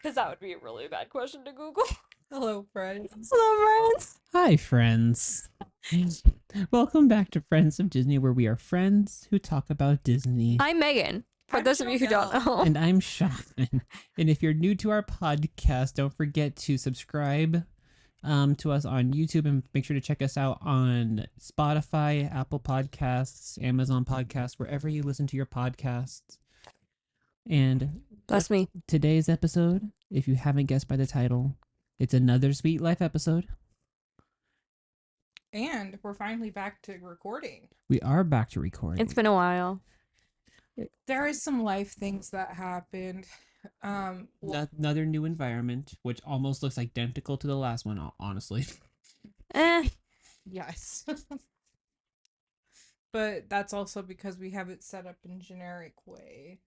Because that would be a really bad question to Google. Hello, friends. Hello, friends. Hi, friends. Welcome back to Friends of Disney, where we are friends who talk about Disney. I'm Megan. For I'm those of you who don't Muriel. know. And I'm Sean. And if you're new to our podcast, don't forget to subscribe to us on YouTube and make sure to check us out on Spotify, Apple Podcasts, Amazon Podcasts, wherever you listen to your podcasts. And Bless me. today's episode, if you haven't guessed by the title, it's another Sweet Life episode. And we're finally back to recording. We are back to recording. It's been a while. There is some life things that happened. Another new environment, which almost looks identical to the last one, honestly. Yes. But that's also because we have it set up in generic way.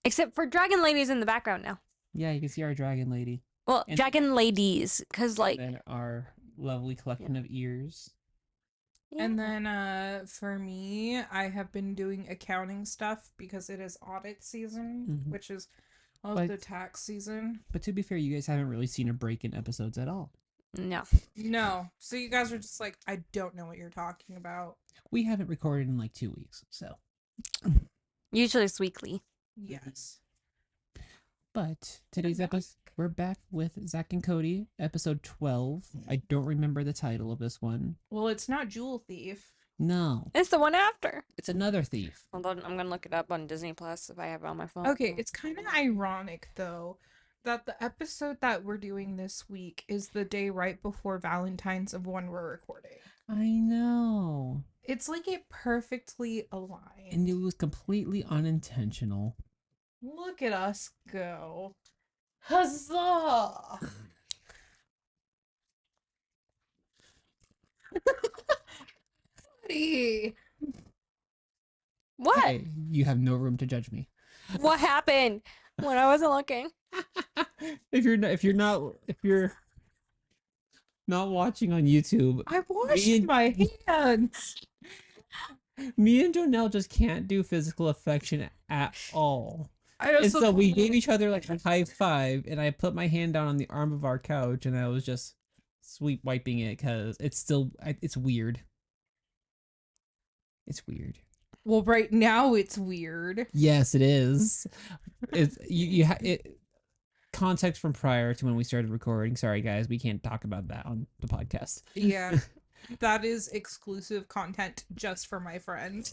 Except for Dragon Ladies in the background now. Yeah, you can see our dragon lady. Well, And- Dragon Ladies, because like... And our lovely collection of ears. yeah. And then for me, I have been doing accounting stuff because it is audit season, Mhm. which is also But- tax season. But to be fair, you guys haven't really seen a break in episodes at all. No. No. So you guys are just like, I don't know what you're talking about. We haven't recorded in like 2 weeks, so. Usually it's weekly. Yes. But today's episode, we're back with Zack and Cody, episode 12. I don't remember the title of this one. Well, it's not Jewel Thief. No, It's the one after. it's another thief. Hold on, I'm going to look it up on Disney Plus if I have it on my phone. Okay, it's kind of ironic though that the episode that we're doing this week is the day right before Valentine's of when we're recording. I know. It's like it perfectly aligned. And it was completely unintentional. Look at us go. Huzzah! Buddy. What? Hey, you have no room to judge me. What happened when I wasn't looking? if you're not watching on YouTube, I washed Me and- my hands. me and Jonelle just can't do physical affection at all. I And also so we gave each other like a high five, and I put my hand down on the arm of our couch, and I was just sweep wiping it because it's weird. It's weird. Well, right now it's weird. Yes, it is. It's it. Context from prior to when we started recording. Sorry, guys, we can't talk about that on the podcast. Yeah. That is exclusive content just for my friend.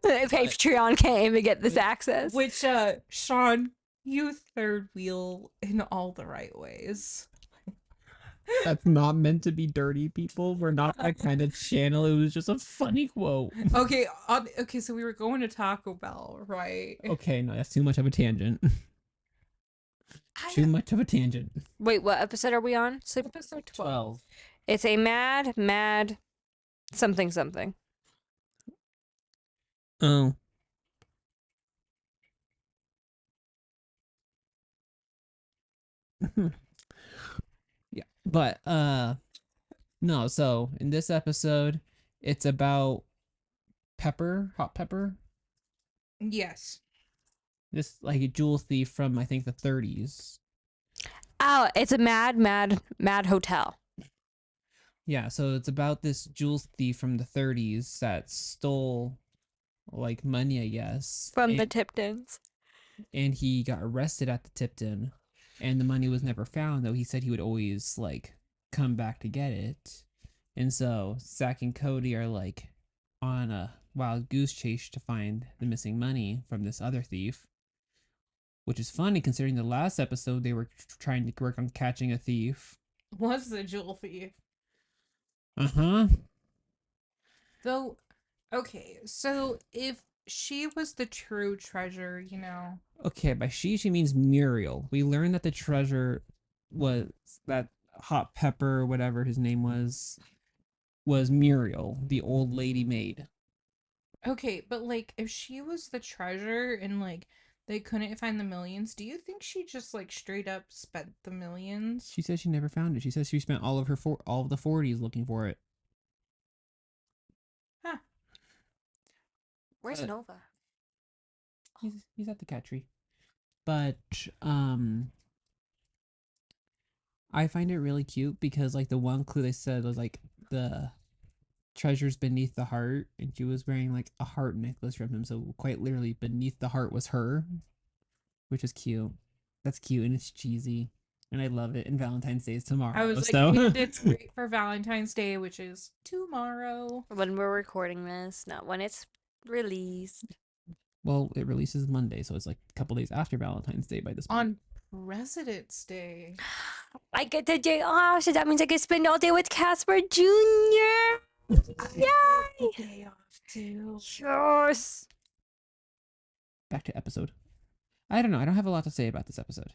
Patreon can't even get this access. Which, Sean, you third wheel in all the right ways. That's not meant to be dirty, people. We're not that kind of channel. It was just a funny quote. Okay, okay, so we were going to Taco Bell, right? Okay, no, that's too much of a tangent. Too much of a tangent. Wait, what episode are we on? Sleep. Episode 12. It's a mad something something. Oh. Yeah, but no, so in this episode it's about hot pepper. Yes. This like a jewel thief from I think the 30s. Oh, it's a mad hotel. Yeah, so it's about this jewel thief from the 30s that stole like money, I guess. From the and, Tiptons. and he got arrested at the Tipton, and the money was never found, though he said he would always like come back to get it. And so Zack and Cody are like on a wild goose chase to find the missing money from this other thief. Which is funny considering the last episode they were trying to work on catching a thief. Was the Jewel Thief. Uh-huh. Though, okay, so if she was the true treasure, you know. Okay, by she means Muriel. We learned that the treasure was that hot pepper, whatever his name was Muriel, the old lady maid. Okay, but like, if she was the treasure and like, they couldn't find the millions, do you think she just like straight up spent the millions? She says she never found it. She says she spent all of the 40s looking for it. Huh. Where's Uh, Nova? He's at the cat tree. But I find it really cute because like the one clue they said was like the treasures beneath the heart, and she was wearing like a heart necklace from him, so quite literally beneath the heart was her, which is cute. That's cute and it's cheesy. And I love it. And Valentine's Day is tomorrow. I was like, so and it's great for Valentine's Day, which is tomorrow. When we're recording this, not when it's released. well, it releases Monday, so it's like a couple days after Valentine's Day by this point. On President's Day. I get the day off, so that means I can spend all day with Casper Jr. Yay! Day off too. Yes. Back to episode. I don't know. I don't have a lot to say about this episode.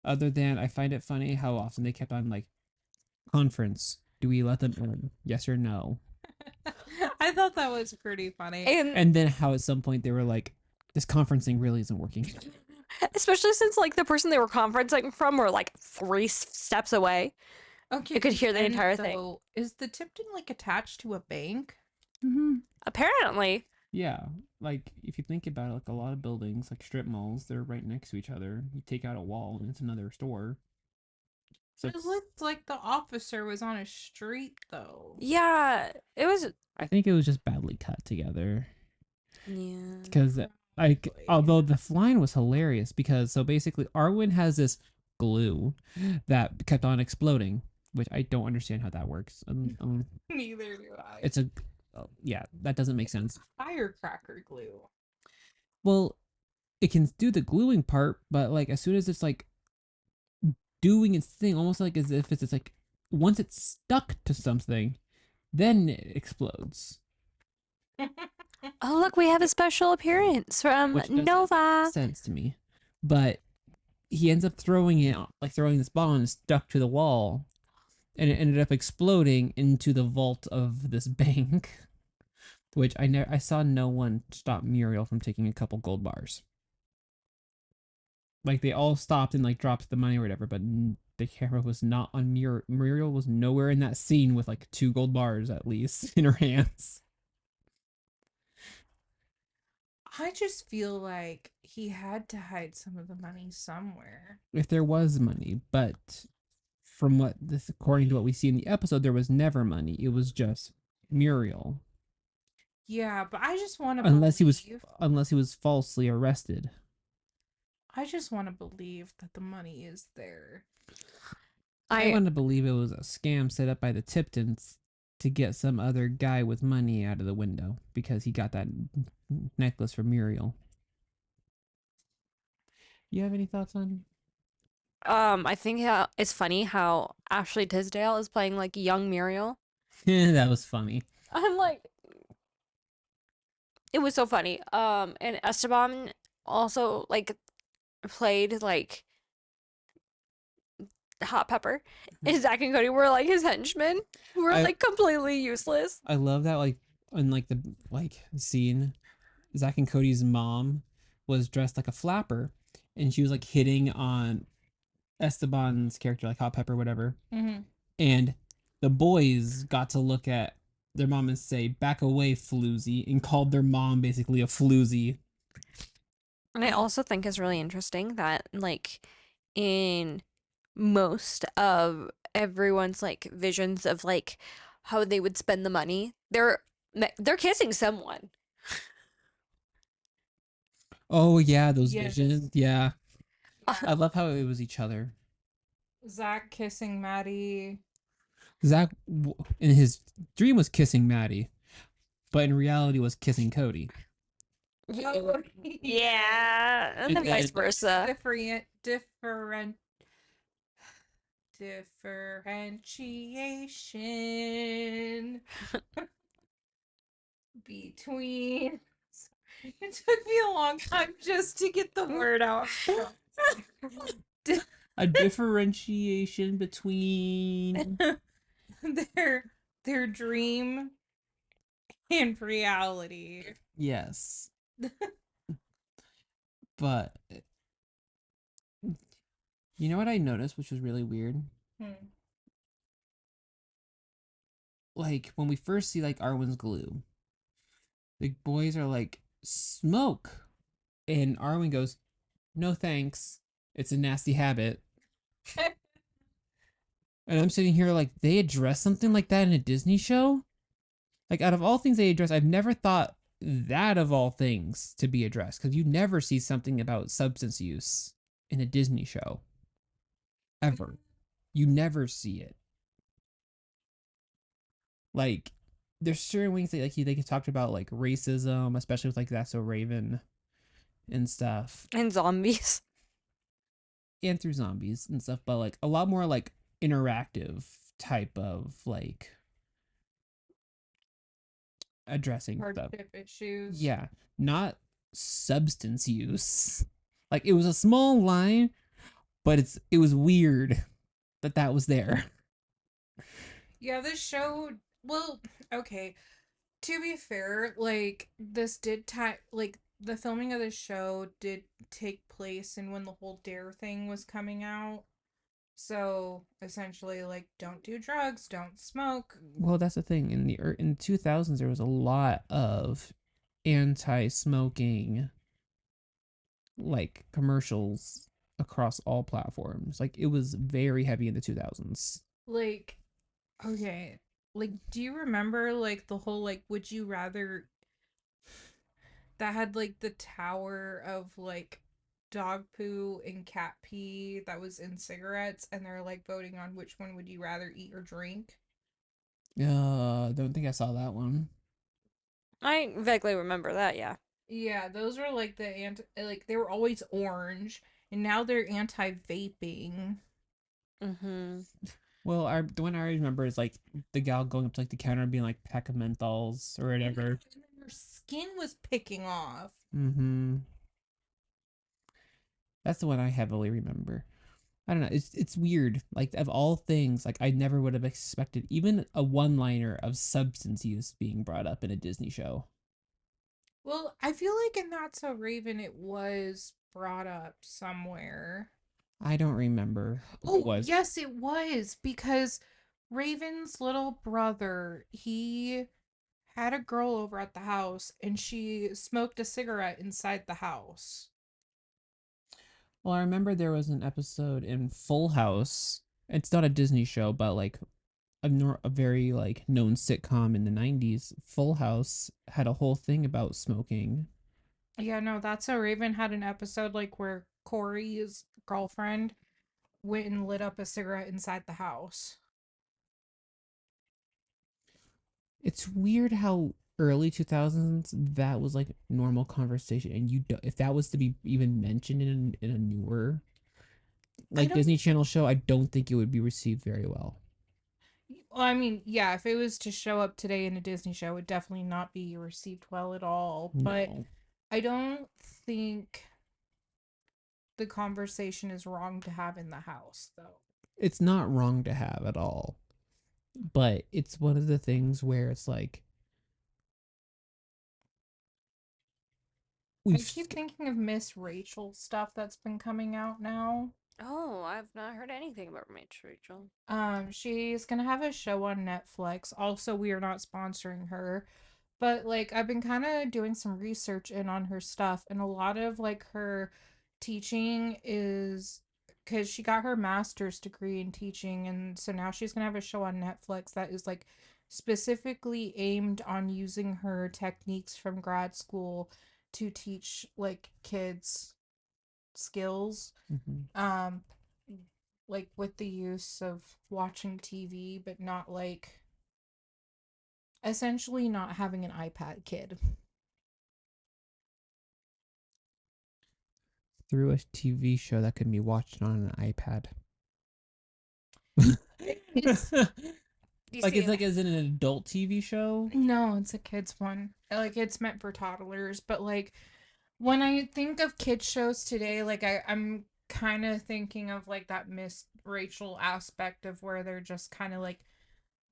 Other than I find it funny how often they kept on like conference. Do we let them in? Yes or no? I thought that was pretty funny. And then how at some point they were like, this conferencing really isn't working. Especially since like the person they were conferencing from were like 3 steps away. Okay, You could hear the and entire thing. though, is the Tipton like attached to a bank? Mm-hmm. Apparently. Yeah, like if you think about it, like a lot of buildings, like strip malls, they're right next to each other. You take out a wall and it's another store. So It looked like the officer was on a street though. Yeah, it was. I think it was just badly cut together. Yeah. Because like Probably. although the line was hilarious because so basically Arwen has this glue that kept on exploding, which I don't understand how that works. Neither do I. It's a yeah, that doesn't make sense. Firecracker glue. Well, it can do the gluing part, but like as soon as it's like doing its thing, almost like as if it's like once it's stuck to something, then it explodes. Oh, look, we have a special appearance from Which doesn't Nova. make sense to me. But he ends up throwing it, like throwing this ball and it's stuck to the wall. And it ended up exploding into the vault of this bank. Which I saw no one stop Muriel from taking a couple gold bars. Like they all stopped and like dropped the money or whatever, but the camera was not on Muriel. Muriel was nowhere in that scene with like 2 gold bars at least in her hands. I just feel like he had to hide some of the money somewhere. If there was money, but from what this, according to what we see in the episode, there was never money. It was just Muriel, Yeah, but I just want to unless believe. he was falsely arrested. I just want to believe that the money is there. I I want to believe it was a scam set up by the Tiptons to get some other guy with money out of the window because he got that necklace from Muriel. You have any thoughts on? I think it's funny how Ashley Tisdale is playing like young Muriel. That was funny. I'm like, it was so funny. And Esteban also like played like Hot Pepper, and Zack and Cody were like his henchmen, who were I- like completely useless. I love that like in like the like scene, Zack and Cody's mom was dressed like a flapper, and she was like hitting on Esteban's character, like Hot Pepper, whatever. Mm-hmm. And the boys got to look at their mom and say, "Back away, floozy," and called their mom basically a floozy. And I also think it's really interesting that like in most of everyone's like visions of like how they would spend the money, they're kissing someone. Oh yeah, those Yes. visions. Yeah, Yeah. I love how it was each other. Zach kissing Maddie. Zach in his dream was kissing Maddie, but in reality was kissing Cody. Yeah, and then And vice then- versa. Differentiation between. It took me a long time just to get the word out. A differentiation between their dream and reality. yes, but you know what I noticed, which was really weird. Like when we first see like Arwen's glue, the boys are like smoke, and Arwen goes, no thanks. It's a nasty habit. And I'm sitting here like, they address something like that in a Disney show? Like, out of all things they address, I've never thought that of all things to be addressed, because you never see something about substance use in a Disney show. Ever. You never see it. Like, there's certain things that like they can talk about, like racism, especially with like That's So Raven and stuff, And zombies. and through zombies and stuff, but like a lot more like interactive type of like addressing stuff. Hardship issues. Yeah, not substance use. Like, it was a small line, but it was weird that that was there. Yeah, this show. Well, okay. To be fair, like this did like the filming of the show did take place and when the whole Dare thing was coming out. So essentially, like, don't do drugs, don't smoke. Well, that's the thing. In the 2000s, there was a lot of anti-smoking like commercials across all platforms. Like, it was very heavy in the 2000s. Like, okay, like, do you remember like the whole like would you rather that had like the tower of like dog poo and cat pee that was in cigarettes and they're like voting on which one would you rather eat or drink? Don't think I saw that one. I vaguely remember that, yeah. Yeah, those were like the anti like they were always orange and now they're anti-vaping. Mm-hmm. Well, the one I remember is like the gal going up to like the counter and being like pack of menthols or whatever. And then her skin was picking off. Mm-hmm. That's the one I heavily remember. I don't know. It's weird. Like, of all things, like I never would have expected even a one-liner of substance use being brought up in a Disney show. Well, I feel like in That's So Raven it was brought up somewhere. I don't remember if it Oh, was. yes, it was because Raven's little brother, he had a girl over at the house and she smoked a cigarette inside the house. Well, I remember there was an episode in Full House. It's not a Disney show, but like a very like known sitcom in the 90s. Full House had a whole thing about smoking. Yeah, no, That's So Raven had an episode like where Corey's girlfriend went and lit up a cigarette inside the house. It's weird how early 2000s that was like normal conversation, and you do, if that was to be even mentioned in a newer I like don't Disney Channel show, I don't think it would be received very well. Well, I mean, yeah, if it was to show up today in a Disney show, it would definitely not be received well at all. But No. I don't think the conversation is wrong to have in the house, though. It's not wrong to have at all. But it's one of the things where it's like I we've keep thinking of Miss Rachel stuff that's been coming out now. Oh, I've not heard anything about Mitch Rachel. She's gonna have a show on Netflix. Also, we are not sponsoring her, but like I've been kind of doing some research in on her stuff, and a lot of like her teaching is because she got her master's degree in teaching, and so now she's gonna have a show on Netflix that is like specifically aimed on using her techniques from grad school to teach like kids skills. mhm. Um, like with the use of watching TV, but not like essentially not having an iPad kid. Through a TV show that can be watched on an iPad. It's You Like, see, it's like, as in an adult TV show. no, it's a kids one. Like it's meant for toddlers, but like when I think of kids shows today, like I'm kind of thinking of like that Miss Rachel aspect of where they're just kind of like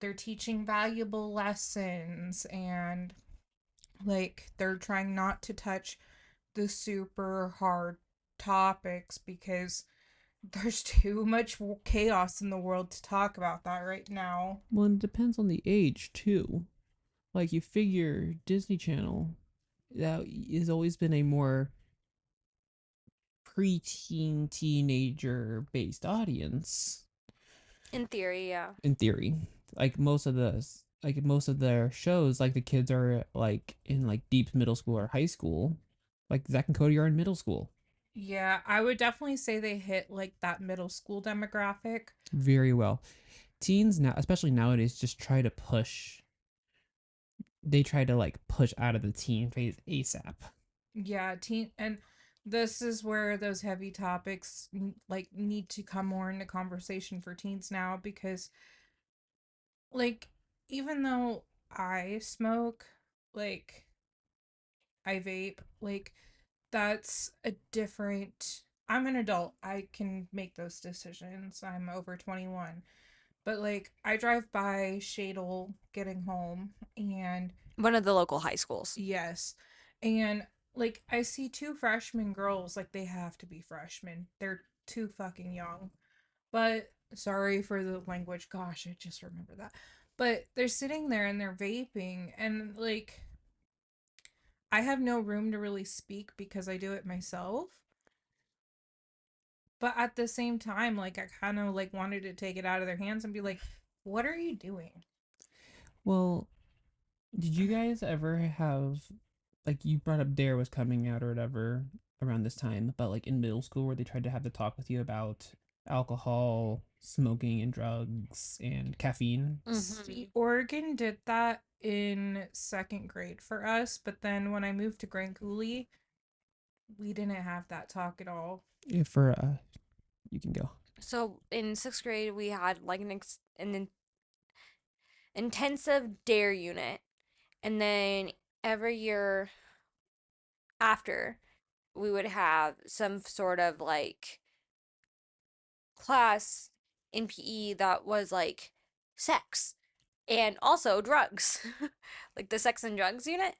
they're teaching valuable lessons and like they're trying not to touch the super hard topics because there's too much chaos in the world to talk about that right now. Well, it depends on the age too. Like, you figure Disney Channel, that has always been a more preteen teenager based audience In theory, yeah. in theory. Most of their shows, like the kids are like in like deep middle school or high school. Like Zack and Cody are in middle school. Yeah, I would definitely say they hit like that middle school demographic. Very well. Teens now, especially nowadays, just try to push. They try to like push out of the teen phase ASAP. Yeah, teen, and this is where those heavy topics like need to come more into conversation for teens now, because like even though I smoke, like I vape, like that's a different, I'm an adult. I can make those decisions. I'm over 21. But like I drive by Shadle getting home, and One of the local high schools. yes. And like I see two freshman girls, like they have to be freshmen. They're too fucking young. But sorry for the language. Gosh, I just remember that. But they're sitting there and they're vaping, and like I have no room to really speak because I do it myself. But at the same time, like I kind of like wanted to take it out of their hands and be like, "What are you doing?" Well, did you guys ever have, like, you brought up Dare was coming out or whatever around this time, but like in middle school where they tried to have the talk with you about alcohol, smoking, and drugs and caffeine? See, Oregon did that in second grade for us, but then when I moved to Grand Coulee, we didn't have that talk at all. If for you can go. So in sixth grade, we had like an intensive dare unit, and then every year after, we would have some sort of like class in PE that was like sex and also drugs, like the sex and drugs unit.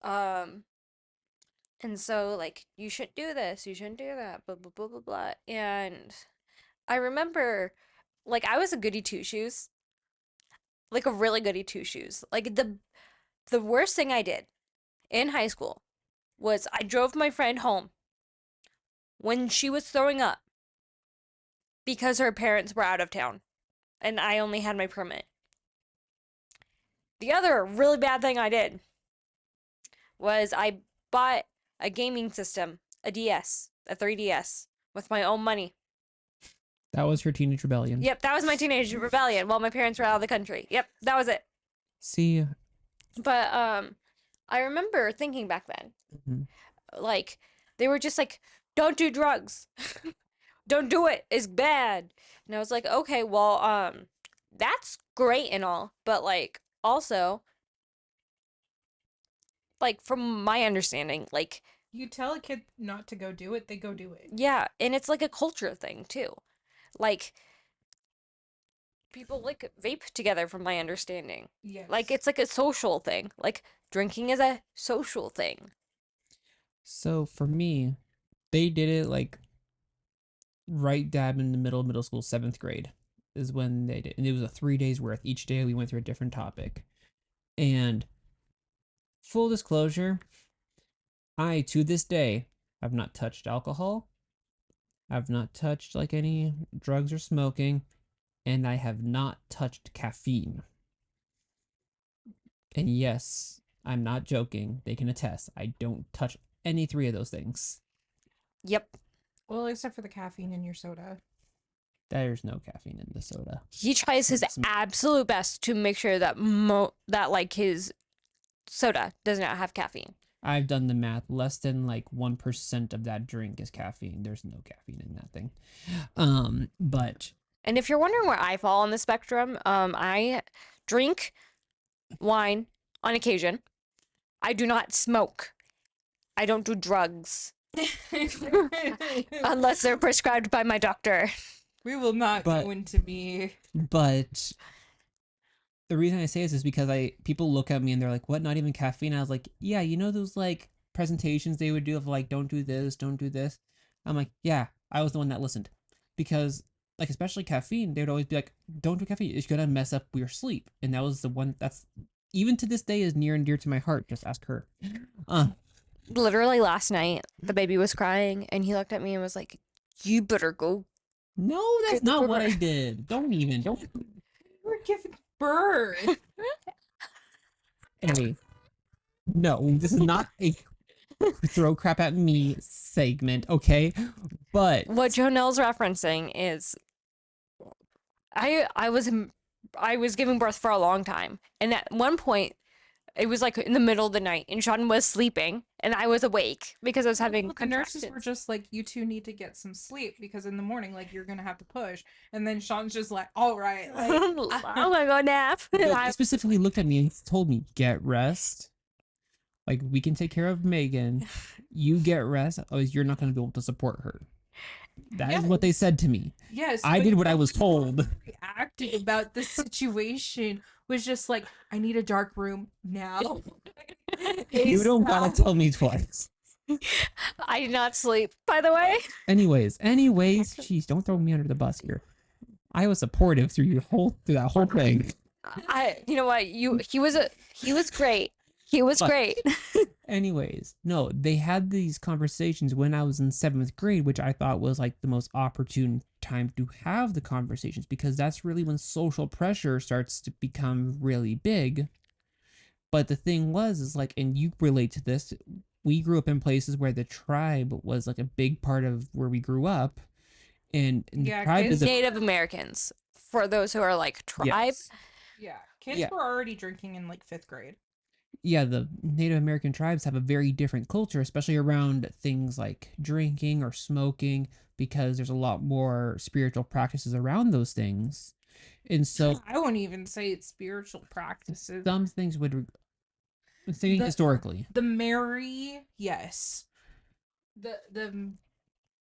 Um, and so like you should do this, you shouldn't do that, blah blah blah blah blah. And I remember, like I was a goody two shoes, like a really goody two shoes. Like the worst thing I did in high school was I drove my friend home when she was throwing up because her parents were out of town and I only had my permit. The other really bad thing I did was I bought a gaming system, a DS, a 3DS, with my own money. That was her teenage rebellion. Yep, that was my teenage rebellion while my parents were out of the country. Yep, that was it. See, But I remember thinking back then, like they were just like, "Don't do drugs, don't do it. It's bad." And I was like, "Okay, well, that's great and all, but like also, like from my understanding, like You tell a kid not to go do it, they go do it. yeah, and it's like a culture thing too. Like people like vape together from my understanding. Yes. Like it's like a social thing. Like drinking is a social thing. so for me, they did it like right dab in the middle of middle school, 7th grade is when they did. And it was a 3 days worth. Each day we went through a different topic. And full disclosure, I to this day have not touched alcohol. I've not touched like any drugs or smoking, and I have not touched caffeine. And yes, I'm not joking. They can attest. I don't touch any three of those things. Yep. Well, except for the caffeine in your soda. There's no caffeine in the soda. He tries his absolute best to make sure that that like his soda does not have caffeine. I've done the math. Less than like 1% of that drink is caffeine. There's no caffeine in that thing. But And if you're wondering where I fall on the spectrum, I drink wine on occasion. I do not smoke. I don't do drugs unless they're prescribed by my doctor. We will not go into me. But the reason I say this is because people look at me and they're like, "What? Not even caffeine?" I was like, "Yeah, you know those like presentations they would do of like, don't do this, don't do this." I'm like, "Yeah, I was the one that listened," because like especially caffeine, they would always be like, "Don't do caffeine; it's gonna mess up your sleep." And that was the one that's even to this day is near and dear to my heart. Just ask her. Literally last night, the baby was crying, and he looked at me and was like, "You better go No, that's get the not what pooper." I did. Don't. We're giving birth. Anyway, no, this is not a throw crap at me segment, okay? But What Jonelle's referencing is, I was giving birth for a long time, and at one point, it was like in the middle of the night, and Sean was sleeping, and I was awake because I was having The nurses were contractions. just like, you two need to get some sleep because in the morning, like, you're gonna have to push. And then Sean's just like, all right, like, I'm gonna go nap. they specifically looked at me and told me, get rest. Like, we can take care of Megan. You get rest, or you're not going to be able to support her. That is what they said to me. yes, I but did what I the was way told. you reacted about the situation was just like, I need a dark room now. You don't gotta tell me twice. I did not sleep, by the way. Anyways, jeez, don't throw me under the bus here. I was supportive through that whole thing. You know what? He was great. He was But- great. Anyways, no, they had these conversations when I was in 7th grade, which I thought was like the most opportune time to have the conversations because that's really when social pressure starts to become really big. But the thing is like, and you relate to this, we grew up in places where the tribe was like a big part of where we grew up. And the Yeah, tribe kids- is a, Native Americans, for those who are like tribe. yes. Yeah, kids Yeah. were already drinking in like 5th grade. Yeah, the Native American tribes have a very different culture, especially around things like drinking or smoking, because there's a lot more spiritual practices around those things. And so I wouldn't even say it's spiritual practices. some things would, thinking The- historically, The Mary, yes. The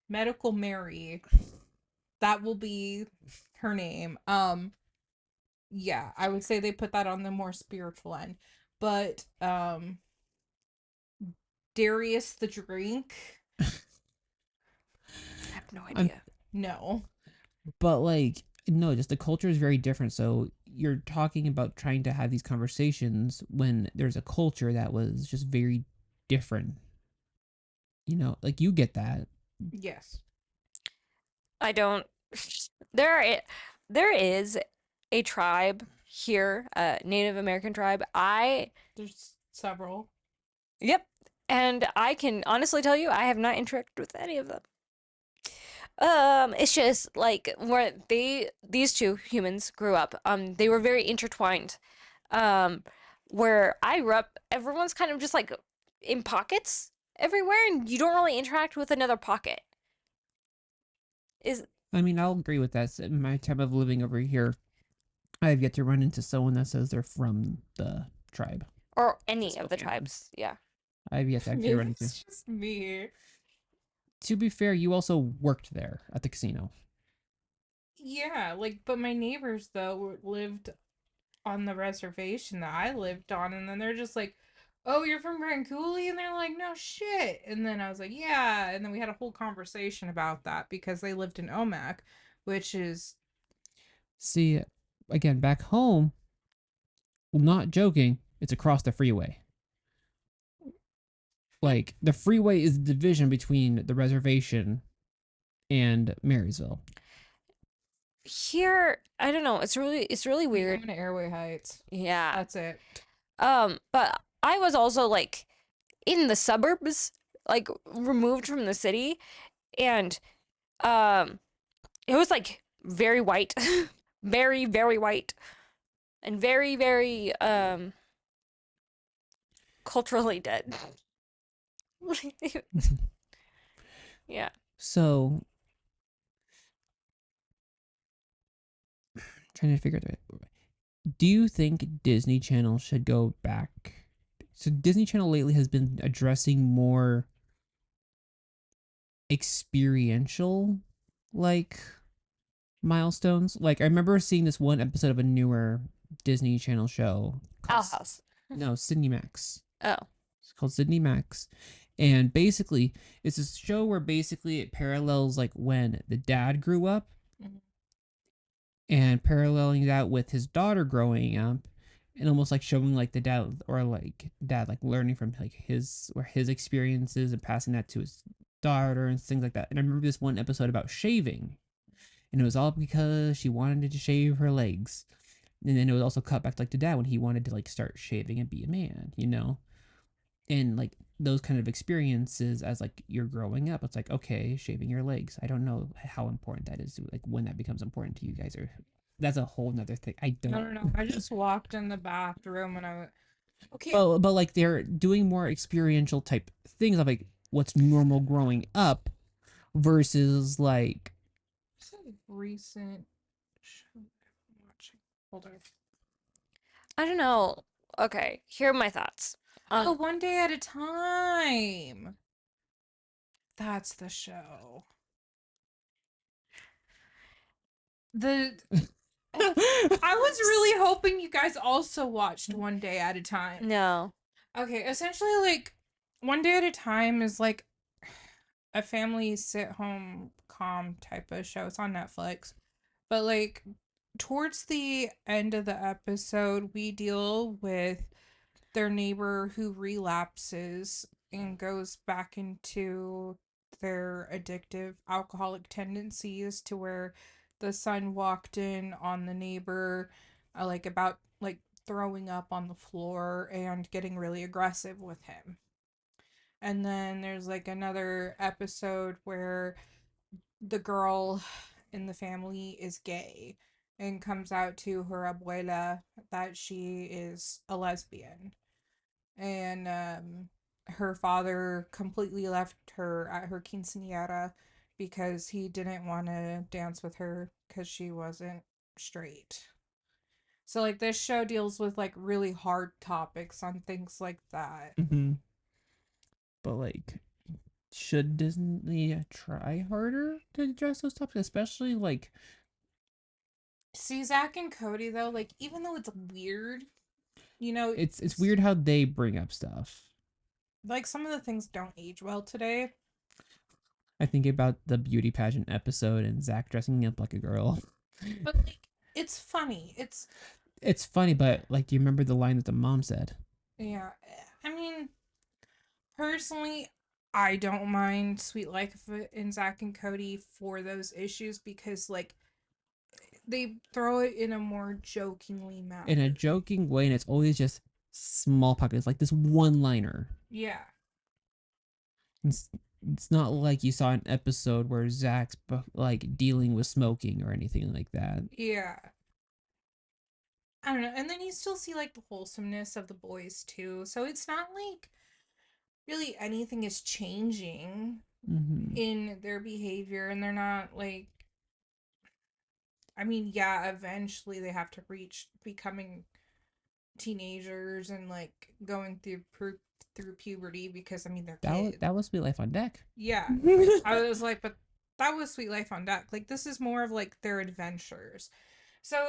medical Mary, that will be her name. Yeah, I would say they put that on the more spiritual end. But Darius the drink, I have no idea. no. but like, no, just the culture is very different. So you're talking about trying to have these conversations when there's a culture that was just very different. Like you get that. Yes. I don't. There is a tribe here, a Native American tribe. There's several. Yep, and I can honestly tell you, I have not interacted with any of them. It's just like where these two humans grew up. They were very intertwined. Where I grew up, everyone's kind of just like in pockets everywhere, and you don't really interact with another pocket. I mean, I'll agree with that. In my time of living over here, I have yet to run into someone that says they're from the tribe. Or any of the Spokane. tribes, yeah. I have yet to actually Maybe run into. it's just me. To be fair, you also worked there at the casino. Yeah, like, but my neighbors though lived on the reservation that I lived on, and then they're just like, "Oh, you're from Grand Coulee?" And they're like, "No shit." And then I was like, "Yeah." And then we had a whole conversation about that because they lived in Omak, which is See, again, back home, well, not joking, it's across the freeway. Like, the freeway is the division between the reservation and Marysville. Here, I don't know. It's really weird. I'm in Airway Heights. Yeah. That's it. But I was also like in the suburbs, like removed from the city, and it was like very white, very very white, and very very culturally dead. Yeah. So, trying to figure it out. Do you think Disney Channel should go back? So Disney Channel lately has been addressing more experiential, like, milestones. Like, I remember seeing this one episode of a newer Disney Channel show. Owl House. No, Sydney Max. Oh. It's called Sydney Max. And basically, it's a show where basically it parallels like when the dad grew up Mhm. and paralleling that with his daughter growing up. and almost like showing like the dad or like dad like learning from like his experiences and passing that to his daughter and things like that. And I remember this one episode about shaving, and it was all because she wanted to shave her legs. And then it was also cut back like to dad when he wanted to like start shaving and be a man, you know? And like those kind of experiences as like you're growing up, it's like, okay, shaving your legs. I don't know how important that is, like when that becomes important to you guys, or that's a whole nother thing. I I don't. don't know. I just walked in the bathroom and okay. But like they're doing more experiential type things of like what's normal growing up versus like What's a recent show that I've been watching? Hold on. I don't know. Okay, here are my thoughts. Oh, One Day at a Time. That's the show. The I was really hoping you guys also watched One Day at a Time. No. Okay, essentially, like, One Day at a Time is like a family sit home calm type of show. It's on Netflix. But, like, towards the end of the episode, we deal with their neighbor who relapses and goes back into their addictive alcoholic tendencies to where the son walked in on the neighbor like about like throwing up on the floor and getting really aggressive with him. And then there's like another episode where the girl in the family is gay and comes out to her abuela that she is a lesbian. And her father completely left her at her quinceañera because he didn't want to dance with her because she wasn't straight. So like this show deals with like really hard topics on things like that. mm-hmm. But like should Disney try harder to address those topics, especially like See, Zack and Cody though, like even though it's weird, you know, it's weird how they bring up stuff. like some of the things don't age well today. I think about the beauty pageant episode and Zach dressing up like a girl. But like it's funny. It's funny, but like, do you remember the line that the mom said? Yeah. I mean, personally, I don't mind Sweet Life in Zack and Cody for those issues because like they throw it in a more jokingly manner. In a joking way, and it's always just small pockets, like this one liner. Yeah. It's, it's not like you saw an episode where Zach's like dealing with smoking or anything like that. Yeah. I don't know. And then you still see like the wholesomeness of the boys too. So it's not like really anything is changing Mm-hmm. in their behavior and they're not like I mean, yeah, eventually they have to reach becoming teenagers and like going through puberty because I mean they're kids. That was Sweet Life on Deck. Yeah. I was like, but that was Sweet Life on Deck. Like this is more of like their adventures. So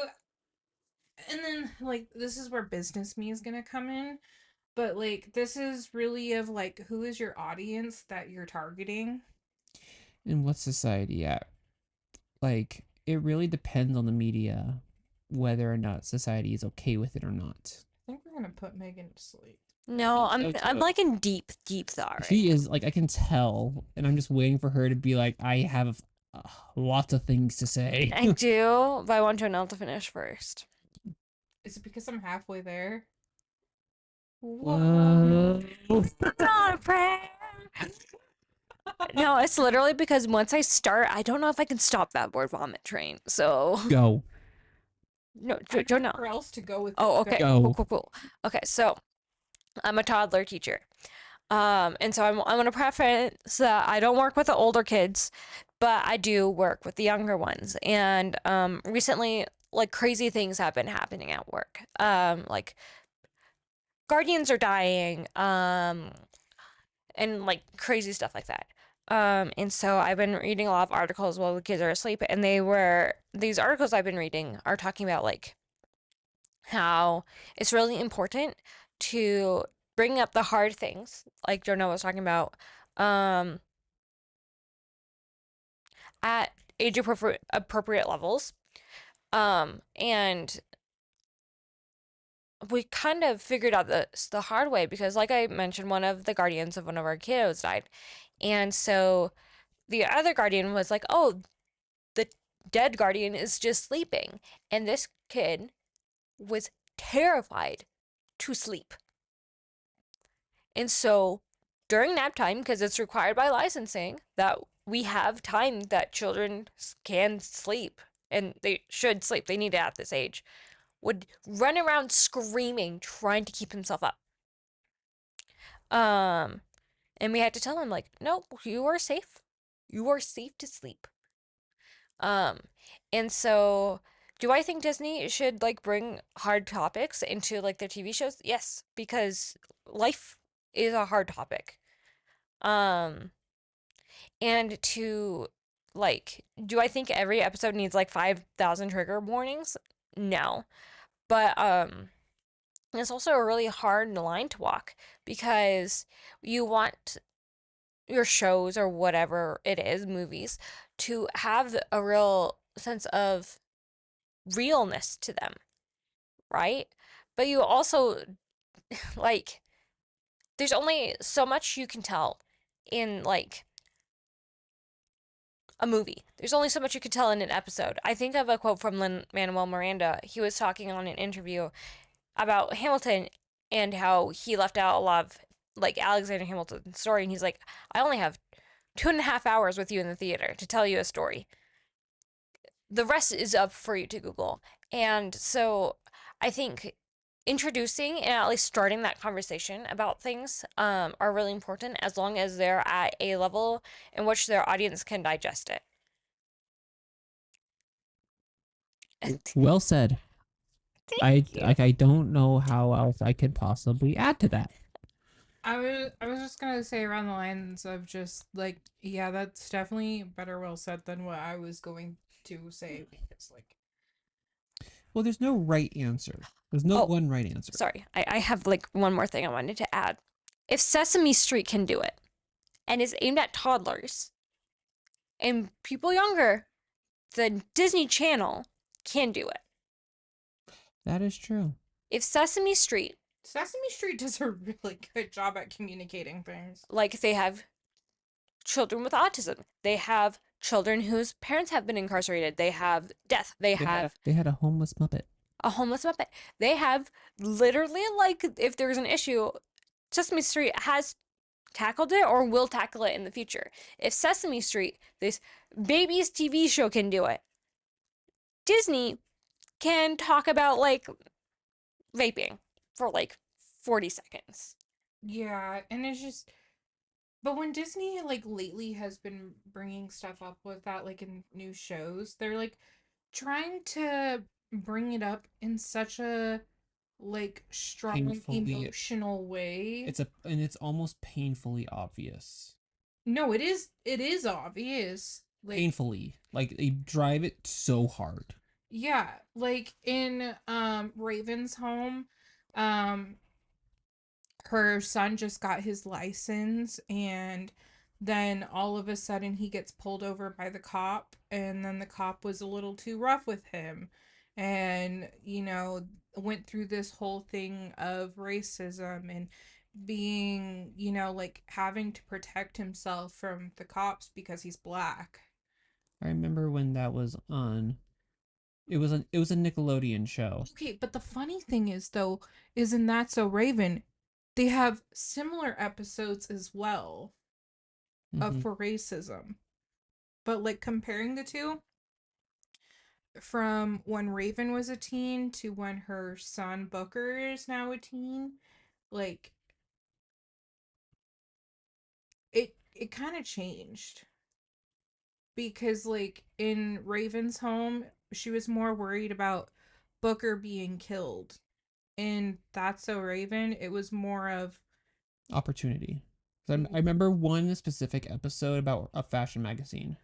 and then like this is where business me is gonna come in. But like this is really of like who is your audience that you're targeting? And what society at? Like, it really depends on the media whether or not society is okay with it or not. I think we're gonna put Megan to sleep. No, I think so, I'm too. like in deep thought right She now. is like, I can tell, and I'm just waiting for her to be like, I have lots of things to say. I do, but I want Jonelle to finish first. Is it because I'm halfway there? Whoa. Not a prayer. No, it's literally because once I start, I don't know if I can stop that word vomit train. So Go. no, I don't know Jonelle. where else to go with it. Oh, okay. Go. Cool. Okay, so I'm a toddler teacher. And so I want to preface that I don't work with the older kids, but I do work with the younger ones. And recently, like crazy things have been happening at work. Like guardians are dying, and like crazy stuff like that. And so I've been reading a lot of articles while the kids are asleep, and these articles I've been reading are talking about like how it's really important to bring up the hard things, like Jonah was talking about, um, at age appropriate levels, and we kind of figured out the hard way because, like I mentioned, one of the guardians of one of our kiddos died. And so the other guardian was like, oh, the dead guardian is just sleeping. And this kid was terrified to sleep. And so during nap time, because it's required by licensing that we have time that children can sleep and they should sleep, they need it at this age, would run around screaming, trying to keep himself up. Um, and we had to tell him, like, no, you are safe. You are safe to sleep. Um, and so do I think Disney should like bring hard topics into like their TV shows? Yes, because life is a hard topic. Um, and to like, do I think every episode needs like 5,000 trigger warnings? No. But it's also a really hard line to walk because you want your shows or whatever it is, movies, to have a real sense of realness to them, right? But you also, like, there's only so much you can tell in, like, a movie. There's only so much you can tell in an episode. I think of a quote from Lin-Manuel Miranda. He was talking on an interview about Hamilton and how he left out a lot of, like, Alexander Hamilton's story. And he's like, I only have 2.5 hours with you in the theater to tell you a story. The rest is up for you to Google. And so I think introducing and at least starting that conversation about things are really important as long as they're at a level in which their audience can digest it. Well said. Thank you. I don't know how else I could possibly add to that. I was just gonna say around the lines of just like, yeah, that's definitely better well said than what I was going to say, because like, Well, there's no right answer. There's no Oh, one right answer. sorry. I have like one more thing I wanted to add. If Sesame Street can do it and is aimed at toddlers and people younger, the Disney Channel can do it. That is true. If Sesame Street, Sesame Street does a really good job at communicating things. like they have children with autism, they have children whose parents have been incarcerated, they have death, they have They had a homeless Muppet. a homeless Muppet, they have literally, like, if there's an issue, Sesame Street has tackled it or will tackle it in the future. If Sesame Street, this baby's TV show, can do it, Disney can talk about like vaping for like 40 seconds. Yeah, and it's just, but when Disney like lately has been bringing stuff up with that, like in new shows, they're like trying to bring it up in such a like strong Painfully, emotional way. it's almost painfully obvious. No, it is obvious. Like, Painfully, like they drive it so hard. yeah, like in Raven's home, um her son just got his license, and then all of a sudden he gets pulled over by the cop, and then the cop was a little too rough with him, and went through this whole thing of racism and being, like having to protect himself from the cops because he's black. I remember when that was on. It was a Nickelodeon show. Okay, but the funny thing is though, is in That's So Raven, they have similar episodes as well of Mhm. for racism. But like comparing the two, from when Raven was a teen to when her son Booker is now a teen, like it kind of changed. Because like in Raven's home, she was more worried about Booker being killed. In That's So Raven, it was more of Opportunity. I remember one specific episode about a fashion magazine.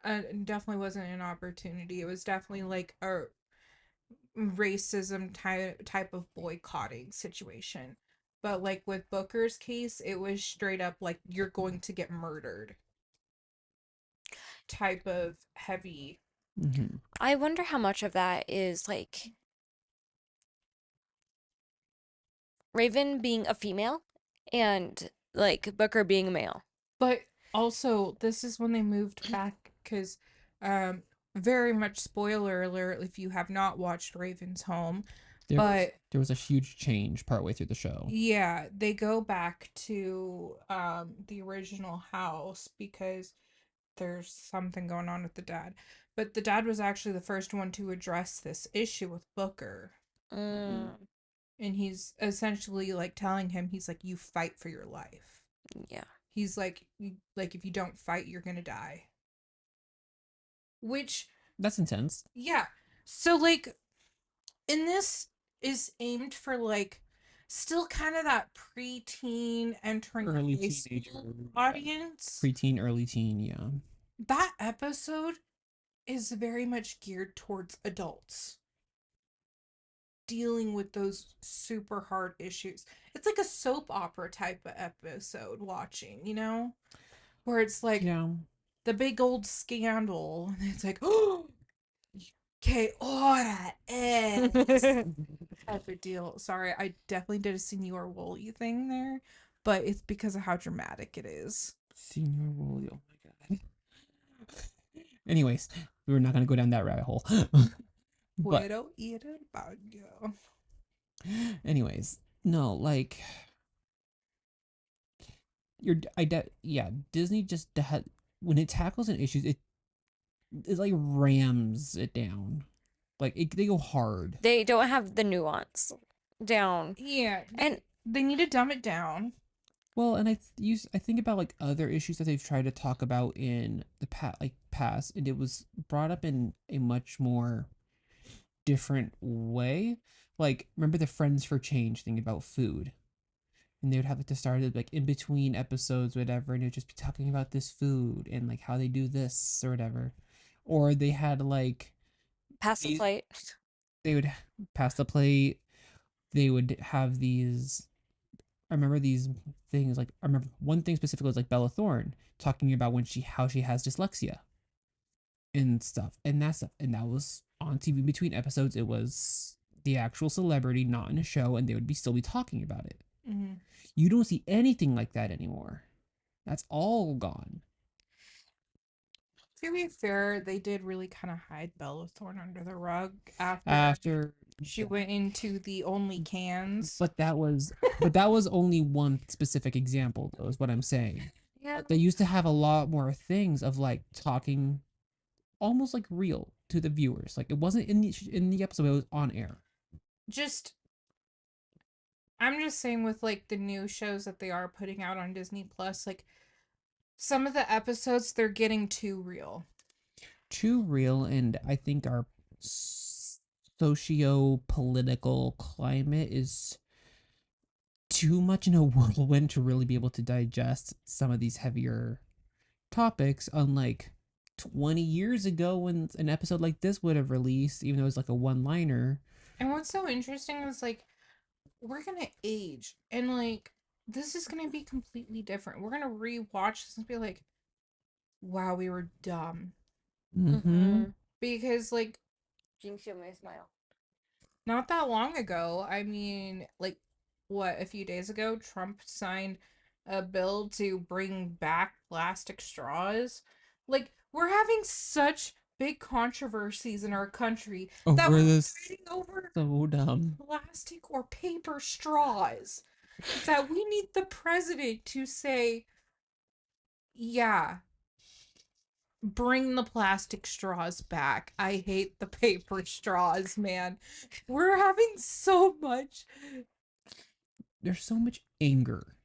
definitely wasn't an opportunity. It was definitely like a racism type of boycotting situation. But like with Booker's case, it was straight up like you're going to get murdered type of heavy. Hmm. I wonder how much of that is like Raven being a female and like Booker being a male. But also, this is when they moved back because, um, very much spoiler alert if you have not watched Raven's Home. But There was a huge change partway through the show. yeah, they go back to the original house because there's something going on with the dad. But the dad was actually the first one to address this issue with Booker. Mm, And he's essentially like telling him, he's like, you fight for your life. yeah. He's like, like if you don't fight, you're gonna die. Which, That's intense. yeah. So like, and this is aimed for like still kind of that preteen entering Early high teenager, school yeah. audience. Preteen, early teen, yeah. That episode is very much geared towards adults dealing with those super hard issues. It's like a soap opera type of episode watching, you know? Where it's like Yeah. the big old scandal, and it's like, oh, que hora es? Type of deal. Sorry, I definitely did a Senor Wooly thing there, but it's because of how dramatic it is. Senior Wooly, oh my god. Anyways, we're not gonna go down that rabbit hole. But Puedo ir al baño. anyways, no, like yeah, Disney just when it tackles an issue, it like rams it down. Like they go hard. They don't have the nuance down. Yeah, And they need to dumb it down. Well, and I think about like other issues that they've tried to talk about in the past, and it was brought up in a much more different way. Like, remember the Friends for Change thing about food? And they would have it to start it like in between episodes, whatever, and it would just be talking about this food and like how they do this or whatever. Or they had like pass the these, plate. they would pass the plate. They would have these. I remember these things like I remember one thing specifically was like Bella Thorne talking about how she has dyslexia and stuff and that stuff, and that was on TV between episodes. It was the actual celebrity, not in a show, and they would still be talking about it. Mm-hmm. You don't see anything like that anymore. That's all gone. To be fair, they did really kind of hide Bella Thorne under the rug after After she went into the only cans. but that was only one specific example, though, is what I'm saying. Yeah. They used to have a lot more things of like talking almost like real to the viewers. Like it wasn't in the episode, it was on air. I'm just saying with like the new shows that they are putting out on Disney Plus, like some of the episodes they're getting too real. Too real, and I think our socio-political climate is too much in a whirlwind to really be able to digest some of these heavier topics, unlike 20 years ago when an episode like this would have released, even though it was like a one-liner. And what's so interesting is like we're gonna age and like this is gonna be completely different. We're gonna rewatch this and be like, wow, we were dumb. Mm-hmm. Because like Jinx, you may smile. not that long ago, I mean, like what, a few days ago, Trump signed a bill to bring back plastic straws. Like we're having such big controversies in our country that Over we're this, fighting over so dumb. plastic or paper straws. That we need the president to say, yeah, bring the plastic straws back. I hate the paper straws, man. We're having so much. There's so much anger.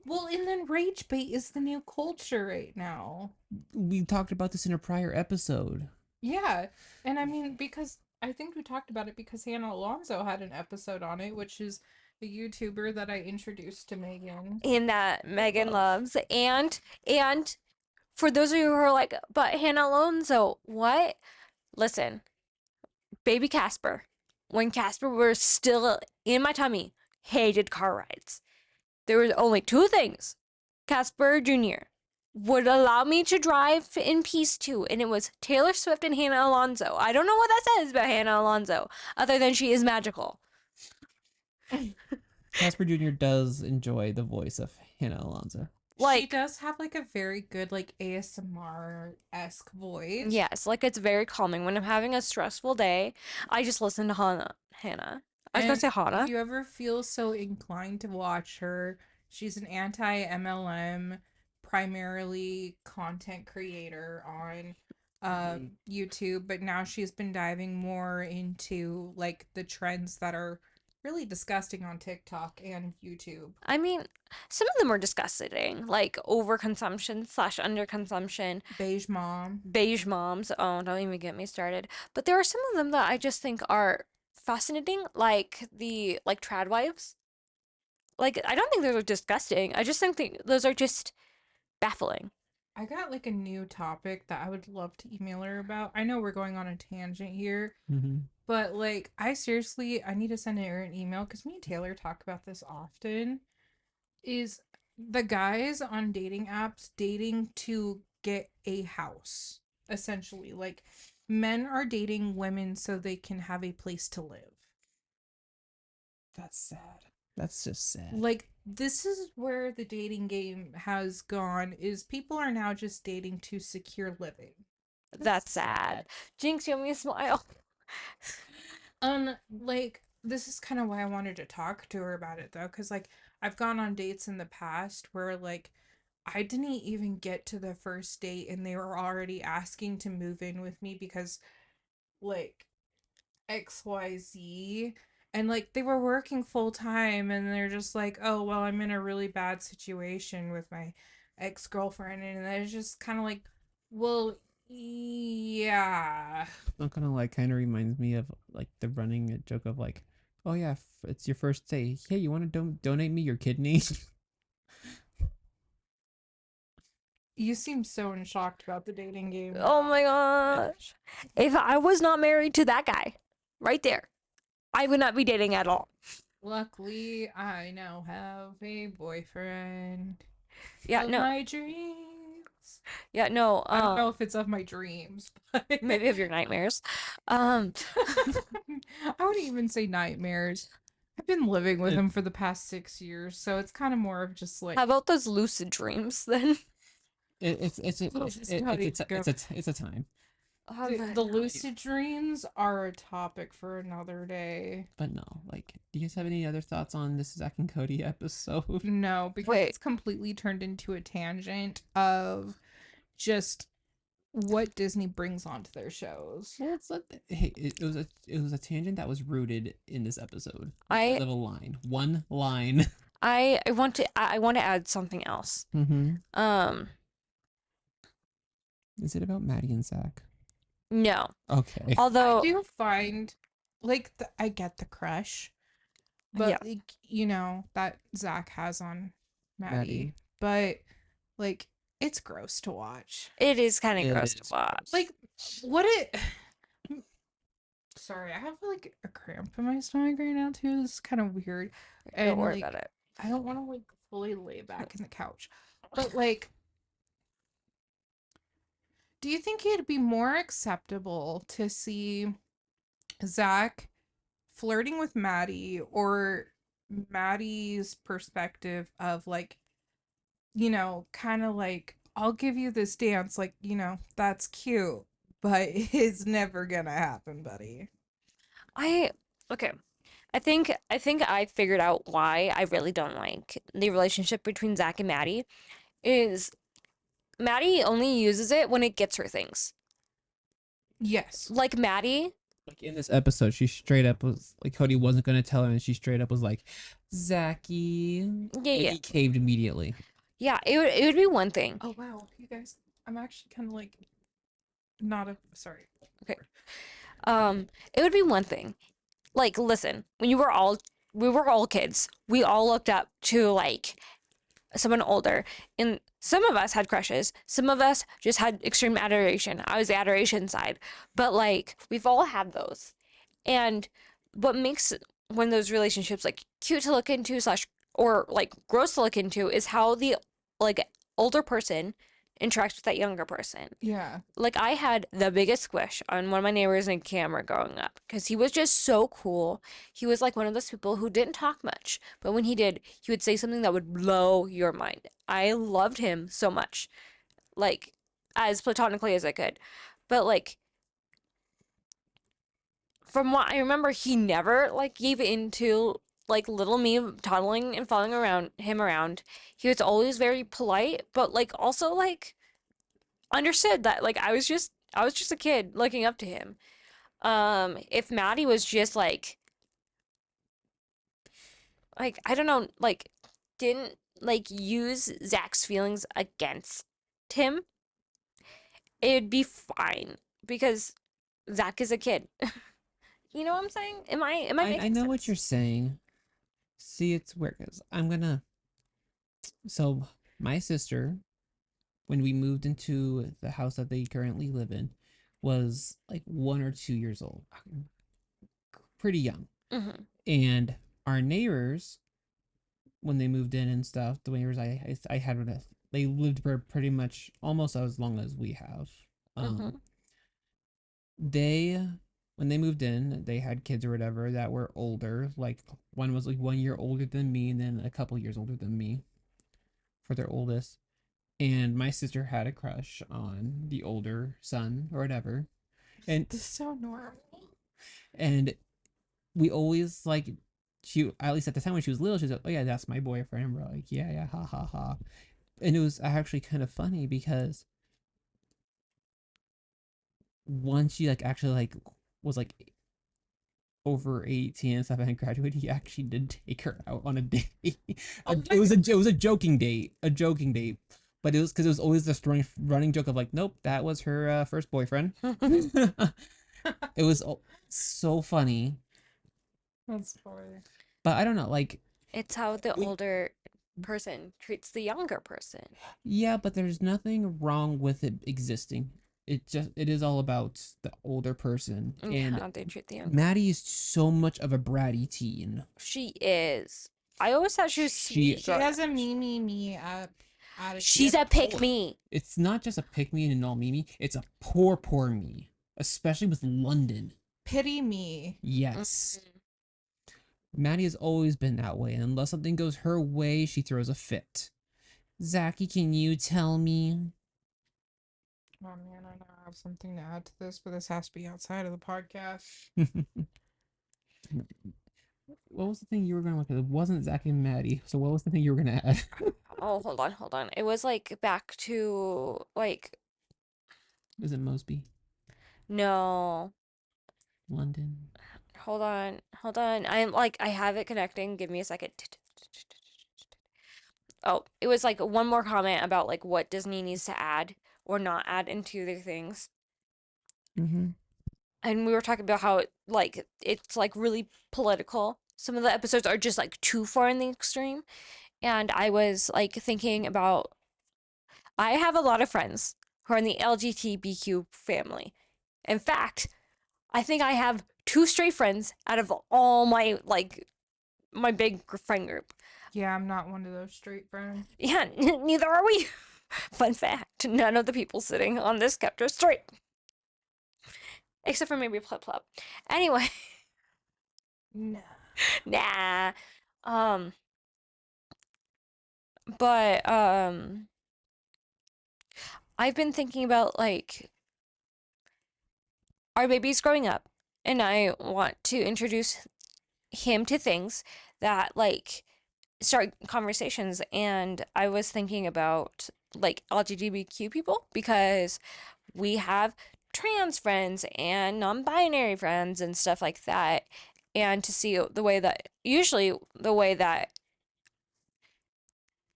Well, and then rage bait is the new culture right now. We talked about this in a prior episode. Yeah. And I mean, because I think we talked about it because Hannah Alonso had an episode on it, which is a YouTuber that I introduced to Megan. And that Megan loves. And for those of you who are like, but Hannah Alonso, what? Listen, baby Casper, when Casper was still in my tummy, hated car rides. There was only two things Casper Jr. would allow me to drive in peace to, and it was Taylor Swift and Hannah Alonso. I don't know what that says about Hannah Alonso, other than she is magical. Casper Jr. does enjoy the voice of Hannah Alonso. She Like, does have like a very good like ASMR-esque voice. yes, like it's very calming. When I'm having a stressful day, I just listen to Hannah. I was gonna And say if Hannah. you ever feel so inclined to watch her, she's an anti-MLM, primarily content creator on YouTube, but now she's been diving more into like the trends that are really disgusting on TikTok and YouTube. I mean, some of them are disgusting, like overconsumption slash underconsumption, Beige mom. beige moms. Oh, don't even get me started. But there are some of them that I just think are fascinating, like the like trad wives. Like, I don't think those are disgusting. I just think those are just baffling. I got like a new topic that I would love to email her about. I know we're going on a tangent here, Mm-hmm. but like I need to send her an email because me and Taylor talk about this often. Is the guys on dating apps dating to get a house, essentially. Like men are dating women so they can have a place to live. That's sad. That's just sad. Like this is where the dating game has gone, is people are now just dating to secure living. That's sad. Jinx, you owe me a smile. Like this is kind of why I wanted to talk to her about it though, because like I've gone on dates in the past where like I didn't even get to the first date and they were already asking to move in with me because like XYZ, and like they were working full time and they're just like, oh well, I'm in a really bad situation with my ex-girlfriend, and it's just kind of like, well, yeah. It kind of reminds me of like the running joke of like, oh yeah, it's your first day. Hey, you want to donate me your kidney? You seem so shocked about the dating game. Oh my gosh. If I was not married to that guy right there, I would not be dating at all. Luckily, I now have a boyfriend. Yeah, of no. my dreams. Yeah, no. I don't know if it's of my dreams, but Maybe of your nightmares. I wouldn't even say nightmares. I've been living with him for the past 6 years, so it's kind of more of just like, How about those lucid dreams then? It's a time. the lucid dreams are a topic for another day. But no, like, do you guys have any other thoughts on this Zack and Cody episode? No, because Wait. it's completely turned into a tangent of just what Disney brings onto their shows. Well, hey, it was a tangent that was rooted in this episode. I One line. I want to add something else. Mm-hmm. Is it about Maddie and Zach? No. Okay. Although I do find like I get the crush, but Yeah. like you know that Zach has on Maddie, Maddie. but like it's gross to watch. it is kind of It gross is to watch. Like what it. Sorry, I have like a cramp in my stomach right now too. This is kind of weird. Don't And worry like, about it. I don't want to like fully lay back in the couch, but like. Do you think it'd be more acceptable to see Zach flirting with Maddie, or Maddie's perspective of like, you know, kind of like, I'll give you this dance, like, you know, that's cute, but it's never gonna happen, buddy. Okay. I think I figured out why I really don't like the relationship between Zach and Maddie is Maddie only uses it when it gets her things. Yes. Like Maddie, Like in this episode, she straight up was like, Cody wasn't gonna tell her, and she straight up was like, Zachy. yeah, And yeah. he caved immediately. Yeah, it would be one thing. Oh wow, you guys, I'm actually kind of like, not a sorry. Okay. It would be one thing. Like, listen, when we were all kids. We all looked up to like someone older, and some of us had crushes. Some of us just had extreme adoration. I was the adoration side, but like we've all had those. And what makes one of those relationships like cute to look into slash or like gross to look into is how the like older person interacts with that younger person. Yeah. Like, I had the biggest squish on one of my neighbors in camera growing up because he was just so cool. He was like one of those people who didn't talk much, but when he did, he would say something that would blow your mind. I loved him so much, like, as platonically as I could. But, like, from what I remember, he never, like, gave in to, like, little me toddling and following around him around. He was always very polite, but, like, also, like, understood that, like, I was just a kid looking up to him. If Maddie was just like I don't know, like didn't like use Zach's feelings against him, it'd be fine because Zach is a kid. You know what I'm saying? Am I I making know what you're sense? saying. See, it's weird 'cause I'm gonna. So my sister, when we moved into the house that they currently live in, was like 1 or 2 years old, pretty young. Mm-hmm. And our neighbors, when they moved in and stuff, the neighbors I had with, they lived for pretty much almost as long as we have. Mm-hmm. Um, they when they moved in, they had kids or whatever that were older. Like one was like 1 year older than me, and then a couple years older than me for their oldest. And my sister had a crush on the older son or whatever, and This is so normal. and we always like she at least at the time when she was little, she was like, "Oh yeah, that's my boyfriend." And we're like, "Yeah, yeah, ha ha ha." And it was actually kind of funny because once she like actually like was like over 18 and stuff and graduated, he actually did take her out on a date. Oh It was my a joking date, but it was because it was always this running joke of like, nope, that was her first boyfriend. It was so funny, That's funny. but I don't know, like It's how the we older person treats the younger person yeah, but there's nothing wrong with it existing. It is all about the older person, and and how they treat the younger. Maddie is so much of a bratty teen. She is. I always thought she was She sweet She growing has up. a me attitude. She's a pick oh, me. it's not just a pick me and an all me. It's a poor me, especially with London. Pity me. Yes, Mhm. Maddie has always been that way, and unless something goes her way, she throws a fit. Zachy, can you tell me? Oh man, I know I have something to add to this, but this has to be outside of the podcast. What was the thing you were gonna look at? It wasn't Zach and Maddie. So what was the thing you were gonna add? Oh, hold on, hold on. It was like back to like Is it Mosby? no. London? Hold on, hold on. I have it connecting. Give me a second. Oh, it was like one more comment about like what Disney needs to add or not add into their things. Mm-hmm. And we were talking about how it's like really political. Some of the episodes are just like too far in the extreme. And I was like thinking about I have a lot of friends who are in the LGBTQ family. In fact, I think I have two straight friends out of all my my big friend group. Yeah, I'm not one of those straight friends. Yeah, neither are we. Fun fact: none of the people sitting on this couch are straight, except for maybe Plip Plop. Anyway, No. nah. Um, but I've been thinking about like our baby's growing up, and I want to introduce him to things that like start conversations. And I was thinking about like LGBTQ people because we have trans friends and non-binary friends and stuff like that. And to see the way that usually the way that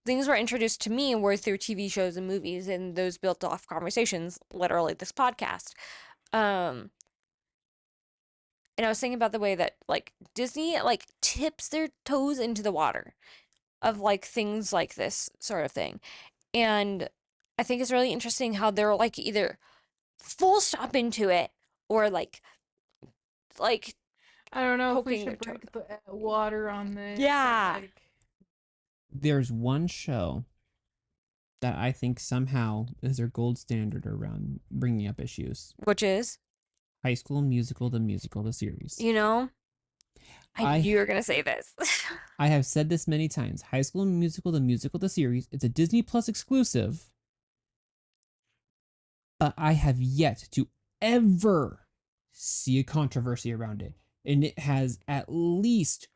things were introduced to me were through TV shows and movies, and those built off conversations, literally this podcast. Um, and I was thinking about the way that like Disney like tips their toes into the water of like things like this sort of thing. And I think it's really interesting how they're like either full stop into it or like I don't know if we poking their should toe. break the water on this. Yeah. Like, There's one show that I think somehow is their gold standard around bringing up issues. Which is, High School Musical, the series. you know, I knew I you were gonna say this. I have said this many times. High School Musical, the series. It's a Disney Plus exclusive, but I have yet to ever see a controversy around it, and it has at least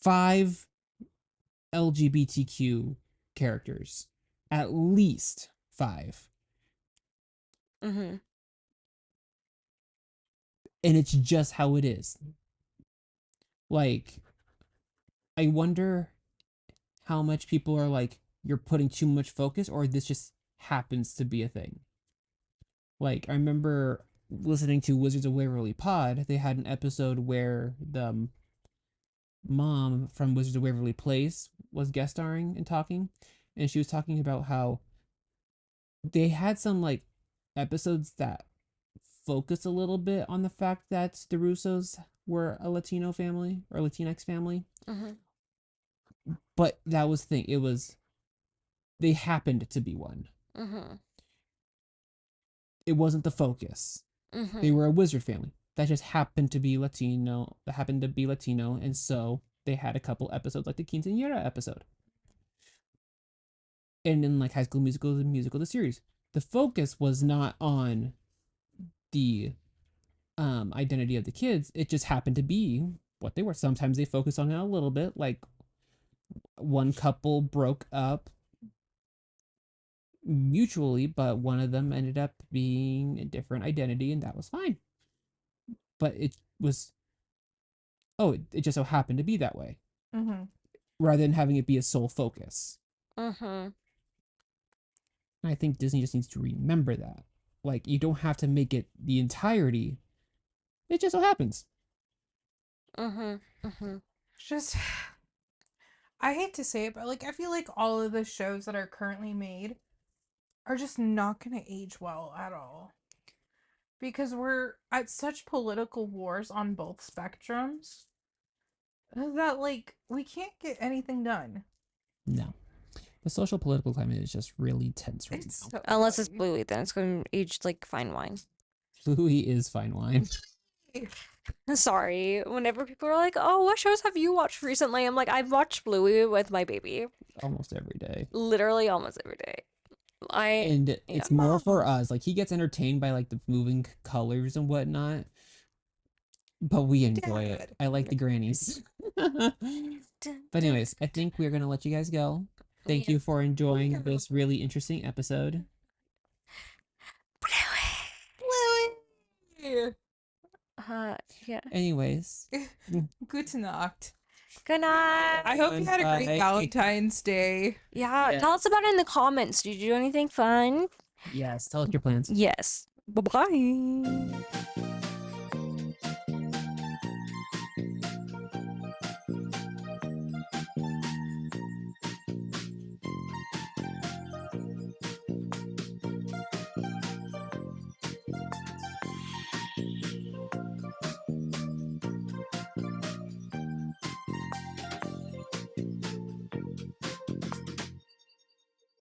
5 LGBTQ characters. At least 5. Mm-hmm. And it's just how it is. Like, I wonder how much people are like, you're putting too much focus, or this just happens to be a thing. Like, I remember listening to Wizards of Waverly Pod, they had an episode where the mom from Wizards of Waverly Place was guest starring and talking, and she was talking about how they had some like episodes that focus a little bit on the fact that the Russos were a Latino family or Latinx family. Mm-hmm. But that was the thing. It was, they happened to be one. Mm-hmm. It wasn't the focus. Mm-hmm. They were a wizard family that just happened to be Latino. That happened to be Latino, and so they had a couple episodes like the Quinceañera episode. And in like High School Musical, the series, the focus was not on the identity of the kids. It just happened to be what they were. Sometimes they focus on it a little bit, like one couple broke up mutually, but one of them ended up being a different identity, and that was fine. But it was, it just so happened to be that way, Mm-hmm. rather than having it be a sole focus. Mm-hmm. And I think Disney just needs to remember that. Like, you don't have to make it the entirety. It just so happens. Mm-hmm. Mm-hmm. Just, I hate to say it, but like I feel like all of the shows that are currently made are just not gonna age well at all. Because we're at such political wars on both spectrums that like we can't get anything done. No. The social political climate is just really tense right It's now. so Unless it's funny. Bluey, then it's gonna age like fine wine. Bluey is fine wine. Sorry. Whenever people are like, "Oh, what shows have you watched recently?" I'm like, "I've watched Bluey with my baby, Almost every day. literally almost every day." And Yeah. it's more for us. Like, he gets entertained by like the moving colors and whatnot, but we enjoy it. Dad. I like the grannies. But anyways, I think we're gonna let you guys go. Thank you for enjoying this really interesting episode. Bluey. Yeah. Anyways, Good Nacht. Good night. I hope you had a great Bye. Valentine's Day. Yeah, Yeah. tell us about it in the comments. Did you do anything fun? yes, tell us your plans. Yes. Bye-bye.